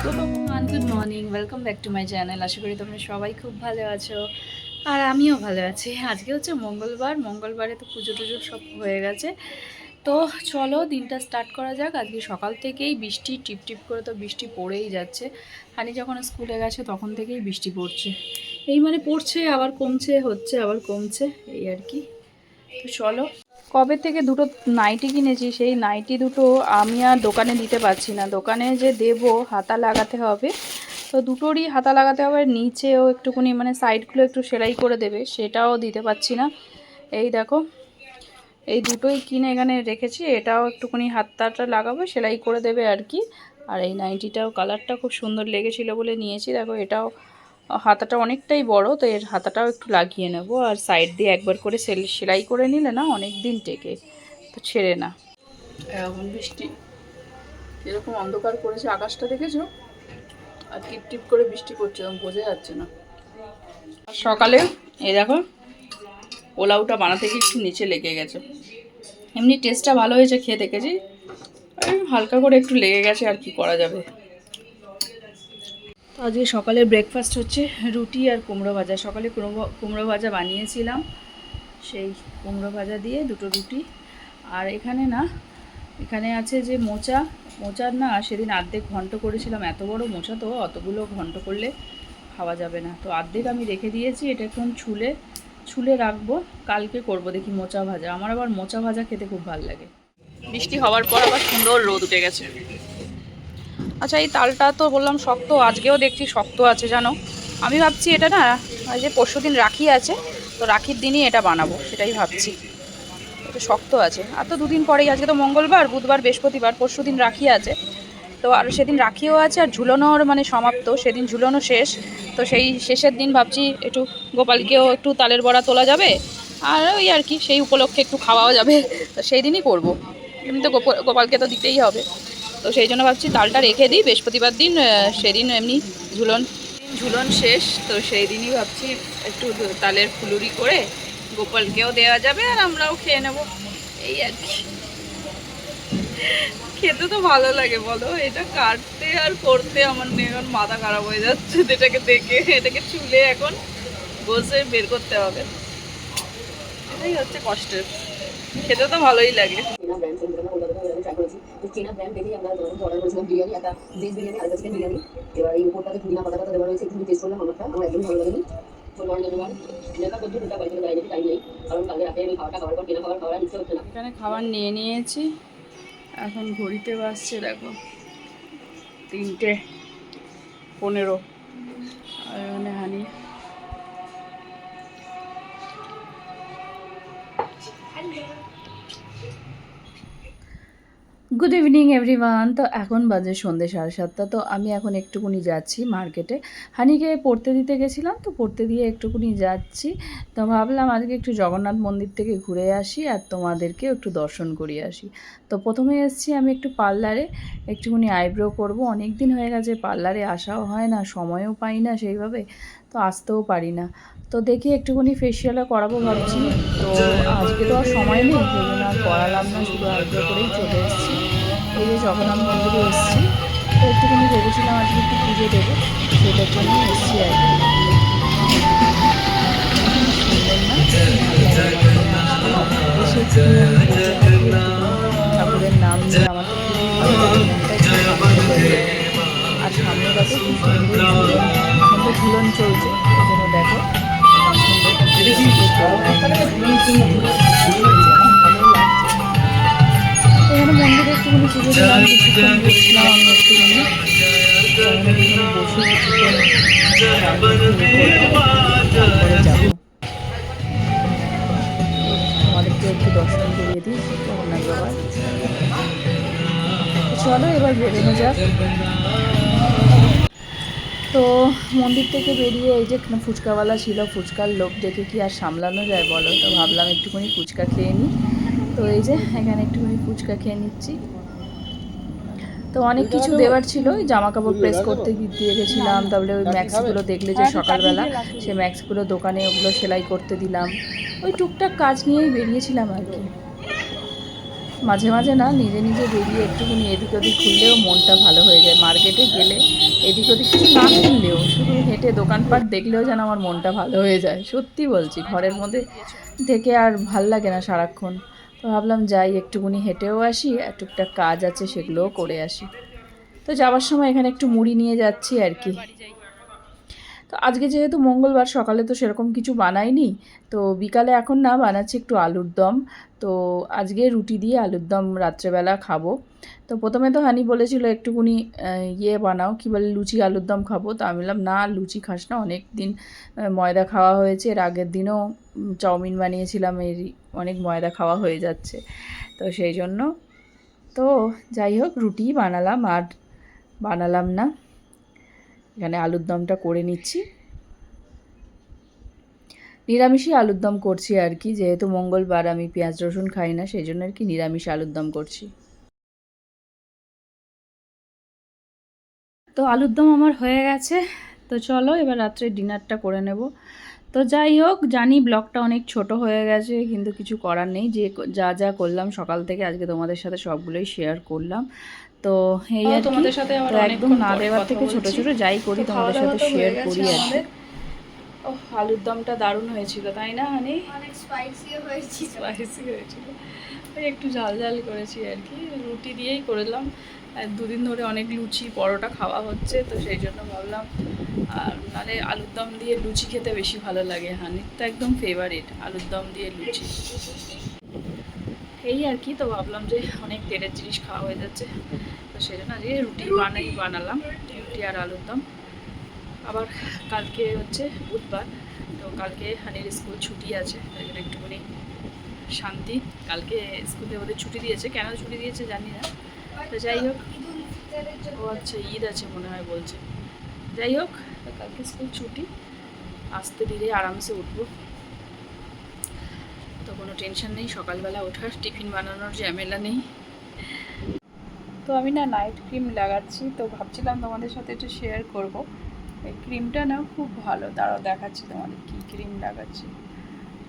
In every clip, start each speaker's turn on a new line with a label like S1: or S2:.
S1: Good morning, welcome back to my channel. আশা করি তোমরা সবাই খুব ভালো আছো আর আমিও ভালো আছি। আজকে হচ্ছে মঙ্গলবারে তো পুজো টুজো সব হয়ে গেছে। তো চলো দিনটা স্টার্ট করা যাক। আজকে সকাল থেকেই বৃষ্টি টিপ টিপ করে তো বৃষ্টি পড়েই যাচ্ছে। হানি যখন স্কুলে গেছে তখন থেকেই বৃষ্টি পড়ছে, এই মানে পড়ছে আবার কমছে, হচ্ছে আবার কমছে, এই আর কি। তো চলো, কবে থেকে দুটো নাইটি কিনেছি, সেই নাইটি দুটো আমি আর দোকানে দিতে পারছি না। দোকানে যে দেব হাতা লাগাতে হবে, তো দুটোরই হাতা লাগাতে হবে, নিচেও একটুখানি মানে সাইডগুলো একটু সেলাই করে দেবে, সেটাও দিতে পারছি না। এই দেখো, এই দুটোই কিনে এখানে রেখেছি, এটাও একটুখানি হাতটা লাগাবো, সেলাই করে দেবে আর কি। আর এই নাইটিটাও কালারটা খুব সুন্দর লেগেছিলো বলে নিয়েছি। দেখো এটাও হাতাটা অনেকটাই বড়, তো এর হাতাটাও একটু লাগিয়ে নেব। আর সাইড দিয়ে একবার করে সেলাই করে নিলে না অনেক দিন টেকে, তো ছেড়ে না। এখন বৃষ্টি এরকম অন্ধকার করেছে, আকাশটা দেখেছো, আর টিপ টিপ করে বৃষ্টি পড়ছে, বোঝা যাচ্ছে না। সকালে এই দেখো পোলাওটা বানাতে গিয়ে একটু নিচে লেগে গেছে। এমনি টেস্টটা ভালো হয়েছে, খেয়ে দেখেছি, হালকা করে একটু লেগে গেছে, আর কি করা যাবে। তো আজকে সকালে ব্রেকফাস্ট হচ্ছে রুটি আর কুমড়ো ভাজা। সকালে কুমড়ো ভাজা বানিয়েছিলাম, সেই কুমড়ো ভাজা দিয়ে দুটো রুটি। আর এখানে আছে যে মোচার না সেদিন অর্ধেক ঘন্ট করেছিলাম। এত বড় মোচা, তো অতগুলো ঘন্ট করলে খাওয়া যাবে না, তো অর্ধেক আমি রেখে দিয়েছি। এটা এখন ছুলে রাখবো, কালকে করব দেখি মোচা ভাজা। আমার আবার মোচা ভাজা খেতে খুব ভালো লাগে। বৃষ্টি হওয়ার পর আবার সুন্দর রোদ উঠে গেছে। আচ্ছা, এই তালটা তো বললাম শক্ত, আজকেও দেখছি শক্ত আছে জানো। আমি ভাবছি এটা না, ওই যে পরশুদিন রাখি আছে, তো রাখির দিনই এটা বানাবো, সেটাই ভাবছি। এটা শক্ত আছে, আর তো দুদিন পরেই, আজকে তো মঙ্গলবার, বুধবার, বৃহস্পতিবার, পরশুদিন রাখি আছে। তো আর সেদিন রাখিও আছে, আর ঝুলানোর মানে সমাপ্ত, সেদিন ঝুলানো শেষ। তো সেই শেষের দিন ভাবছি একটু গোপালকেও একটু তালের বড়া তোলা যাবে, আর ওই আর কি সেই উপলক্ষে একটু খাওয়াও যাবে। তো সেই দিনই করবো, এমনি তো গোপালকে তো দিতেই হবে। তো সেই জন্য ভাবছি তালটা রেখে দিই, বৃহস্পতিবার দিন সেদিন এমনি ঝুলন শেষ, তো সেই দিনই ভাবছি একটু তালের ফুলুরি করে গোপালকেও দেওয়া যাবে, আর আমরাও খেয়ে নেব, এই আর কি। খেতে তো ভালো লাগে বলো, এটা কাটতে আর করতে আমার এখন মাথা খারাপ হয়ে যাচ্ছে এটাকে দেখে। এটাকে চুলে এখন বসে বের করতে হবে, এটাই হচ্ছে কষ্টের। খেতে তো ভালোই লাগে। এখানে খাবার নিয়ে নিয়েছি, এখন ঘড়িতে বাজছে দেখো 3:15। আর এখানে হানি গুড ইভিনিং এভরিওয়ান। তো এখন বাজে সন্ধ্যে 7:30। তো আমি এখন একটুকুনি যাচ্ছি মার্কেটে। হানিকে পড়তে দিতে গেছিলাম, তো পড়তে দিয়ে একটুকুনি যাচ্ছি। তো ভাবলাম আজকে একটু জগন্নাথ মন্দির থেকে ঘুরে আসি আর তোমাদেরকেও একটু দর্শন করিয়ে আসি। তো প্রথমে এসেছি আমি একটু পার্লারে, একটুকুনি আইব্রো করব। অনেক দিন হয়ে গেছে পার্লারে আসাও হয় না, সময়ও পাই না সেইভাবে, তো আসতেও পারি না। তো দেখি একটুখানি ফেসিয়ালও করাবো ভাবছি। তো আজকে তো আর সময় নেই, সেই জন্য আর করালাম না, শুধু আইব্রো করেই চলে এসেছি। এই যে জগন্নাথ মন্দিরে এসেছি, তো একটুখানি ভেবেছিলাম আজকে একটু পুজো দেবো, সেটার জন্যই এসেছি আর কি। সুন্দর না, ঠাকুরের নাম নিয়ে আমার তো খুবই ভালো লাগে, মনটাই খুব শান্ত হয়ে যায়। আর সামনে দেখো কি সুন্দর ঝুলন, এখন তো ঝুলন চলছে, এই জন্য দেখো এখানে মন্দিরে একটুখানি পুজো দিলাম, কিছুক্ষণ বসলাম আমি একটুখানি, বসে তারপরে যাবো। আমাদেরকে একটু দর্শন করিয়ে দিই জগন্নাথ বাবার। চলো এবার বেরোনো যাক। তো মন্দির থেকে বেরিয়ে এই যে ফুচকাওয়ালা ছিল, ফুচকার লোভ দেখে কি আর সামলানো যায় বলো। তো ভাবলাম একটুখানি ফুচকা খেয়ে নিই, তো এই যে এখানে একটুখানি ফুচকা খেয়ে নিচ্ছি। তো অনেক কিছু দেওয়ার ছিল, ওই জামা কাপড় প্রেস করতে দিয়ে গেছিলাম, তারপরে ওই ম্যাক্সগুলো দেখলে যে সকালবেলা, সে ম্যাক্সগুলো দোকানে ওগুলো সেলাই করতে দিলাম। ওই টুকটাক কাজ নিয়েই বেরিয়েছিলাম আর কি। মাঝে মাঝে না নিজে নিজে বেরিয়ে একটুখানি এদিক ওদিক ঘুরলেও মনটা ভালো হয়ে যায়। মার্কেটে গেলে এদিক ওদিক কিছু না কিনলেও শুধু হেঁটে দোকানপাট দেখলেও যেন আমার মনটা ভালো হয়ে যায়। সত্যি বলছি, ঘরের মধ্যে থেকে আর ভাল লাগে না সারাক্ষণ। তো ভাবলাম যাই, একটুখানি হেঁটেও আসি, আর টুকটাক কাজ আছে সেগুলোও করে আসি। তো যাওয়ার সময় এখানে একটু মুড়ি নিয়ে যাচ্ছি আর কি। তো আজকে যেহেতু মঙ্গলবার, সকালে তো সেরকম কিছু বানাইনি, তো বিকালে এখন না বানাচ্ছি একটু আলুর দম। তো আজকে রুটি দিয়ে আলুর দম রাত্রেবেলা খাবো। তো প্রথমে তো হানি বলেছিল একটুকুনি বানাও, কী বলে, লুচি আলুর দম খাবো। তো আমি বললাম না, লুচি খাস না, অনেক দিন ময়দা খাওয়া হয়েছে, এর আগের দিনও চাউমিন বানিয়েছিলাম, এর অনেক ময়দা খাওয়া হয়ে যাচ্ছে। তো সেই জন্য তো যাই হোক, রুটিই বানালাম, আর বানালাম না। এখানে আলুর দমটা করে নিচ্ছি, নিরামিষই আলুর দম করছি আর কি, যেহেতু মঙ্গলবার আমি পেঁয়াজ রসুন খাই না, সেই জন্য আর কি নিরামিষ আলুর দম করছি। তো আলুর দম আমার হয়ে গেছে। তো চলো এবার রাত্রে ডিনারটা করে নেব। তো যাই হোক, জানি ব্লগটা অনেক ছোট হয়ে গেছে, কিন্তু কিছু করার নেই, যে যা যা করলাম সকাল থেকে আজকে তোমাদের সাথে সবগুলোই শেয়ার করলাম। তো এই আর তোমাদের সাথে তো একদম না দেওয়ার থেকে ছোট ছোট যাই করি তোমাদের সাথে শেয়ার করি আর কি। ও, আলুর দমটা দারুণ হয়েছিল, তাই না হানি?
S2: অনেক স্পাইসি হয়েছিল।
S1: স্পাইসি হয়েছিল, ওই একটু ঝাল ঝাল করেছি আর কি, রুটি দিয়েই করলাম। আর দুদিন ধরে অনেক লুচি পরোটা খাওয়া হচ্ছে, তো সেই জন্য ভাবলাম, আর নাহলে আলুর দম দিয়ে লুচি খেতে বেশি ভালো লাগে। হানির তো একদম ফেভারিট আলুর দম দিয়ে লুচি। এই আর কি, তো ভাবলাম যে অনেক তেলের জিনিস খাওয়া হয়ে যাচ্ছে, তো সেই জন্য আজকে রুটি বানালাম, রুটি আর আলুর দম। আবার কালকে হচ্ছে বুধবার, তো কালকে হানির স্কুল ছুটি আছে, তাই জন্য একটুখানি শান্তি। কালকে স্কুলে ওদের ছুটি দিয়েছে, কেন ছুটি দিয়েছে জানি না। তো যাই হোক, ও আচ্ছা ঈদ আছে মনে হয় বলছে। যাই হোক, তো কালকে স্কুল ছুটি, আসতে ধীরে আরামসে উঠবো, তো কোনো টেনশন নেই, সকালবেলা ওঠার টিফিন বানানোর ঝামেলা নেই। তো আমি না নাইট ক্রিম লাগাচ্ছি, তো ভাবছিলাম তোমাদের সাথে একটু শেয়ার করব। এই ক্রিমটা না খুব ভালো, দাঁড়াও দেখাচ্ছি তোমাদের কী ক্রিম লাগাচ্ছি।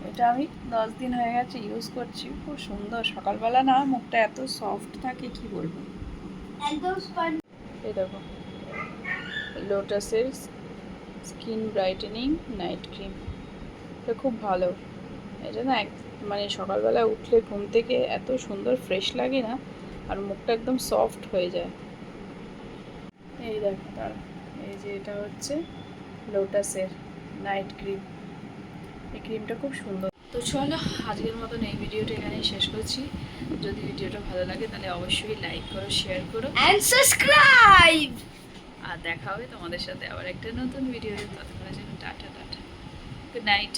S1: এটা আমি 10 দিন হয়ে গেছে ইউজ করছি, খুব সুন্দর। সকালবেলা না মুখটা এত সফট থাকে কি বলবো। এই দেখো, লোটাসের স্কিন ব্রাইটেনিং নাইট ক্রিম, এটা খুব ভালো। এটা না মানে সকালবেলা উঠলে ঘুম থেকে এত সুন্দর ফ্রেশ লাগে না, আর মুখটা একদম সফট হয়ে যায়। এই দেখো, তারা এই যে এটা হচ্ছে লোটাসের নাইট ক্রিম, এই ক্রিমটা খুব সুন্দর। তো চলো আজকের মতন এই ভিডিওটা এখানেই শেষ করছি। যদি ভিডিওটা ভালো লাগে তাহলে অবশ্যই লাইক করো, শেয়ার করো
S2: এন্ড সাবস্ক্রাইব।
S1: আর দেখা হবে তোমাদের সাথে আবার একটা নতুন ভিডিও। ততক্ষণের জন্য টাটা টাটা, গুড নাইট।